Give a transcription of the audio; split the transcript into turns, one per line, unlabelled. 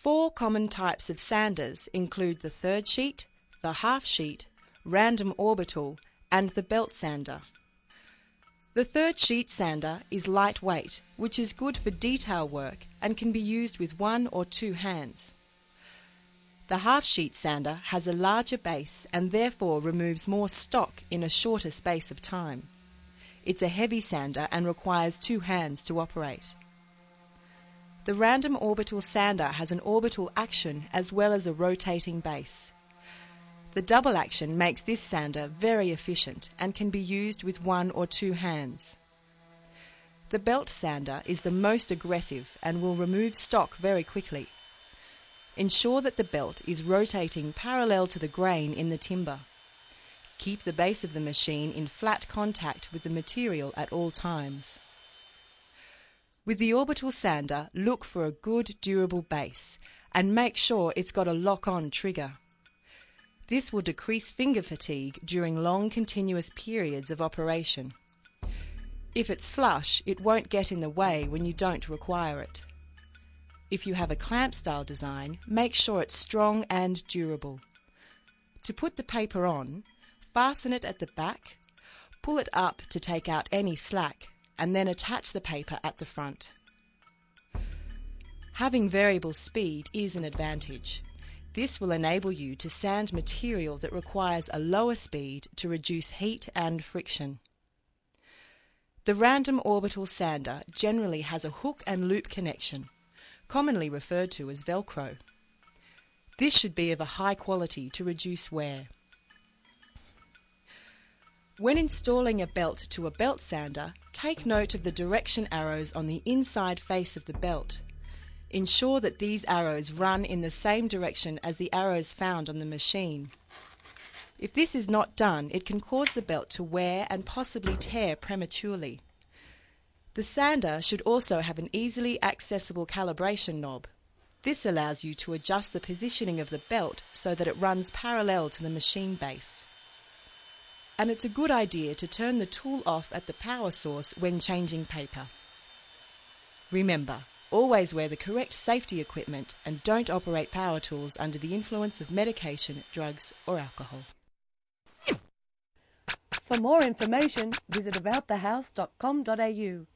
4 common types of sanders include the third sheet, the half sheet, random orbital, and the belt sander. The third sheet sander is lightweight, which is good for detail work and can be used with 1 or 2 hands. The half sheet sander has a larger base and therefore removes more stock in a shorter space of time. It's a heavy sander and requires 2 hands to operate. The random orbital sander has an orbital action as well as a rotating base. The double action makes this sander very efficient and can be used with 1 or 2 hands. The belt sander is the most aggressive and will remove stock very quickly. Ensure that the belt is rotating parallel to the grain in the timber. Keep the base of the machine in flat contact with the material at all times. With the orbital sander, look for a good durable base and make sure it's got a lock-on trigger. This will decrease finger fatigue during long continuous periods of operation. If it's flush, it won't get in the way when you don't require it. If you have a clamp style design, make sure it's strong and durable. To put the paper on, fasten it at the back, pull it up to take out any slack, and then attach the paper at the front. Having variable speed is an advantage. This will enable you to sand material that requires a lower speed to reduce heat and friction. The random orbital sander generally has a hook and loop connection, commonly referred to as Velcro. This should be of a high quality to reduce wear. When installing a belt to a belt sander, take note of the direction arrows on the inside face of the belt. Ensure that these arrows run in the same direction as the arrows found on the machine. If this is not done, it can cause the belt to wear and possibly tear prematurely. The sander should also have an easily accessible calibration knob. This allows you to adjust the positioning of the belt so that it runs parallel to the machine base. And it's a good idea to turn the tool off at the power source when changing paper. Remember, always wear the correct safety equipment and don't operate power tools under the influence of medication, drugs or alcohol.
For more information, visit aboutthehouse.com.au.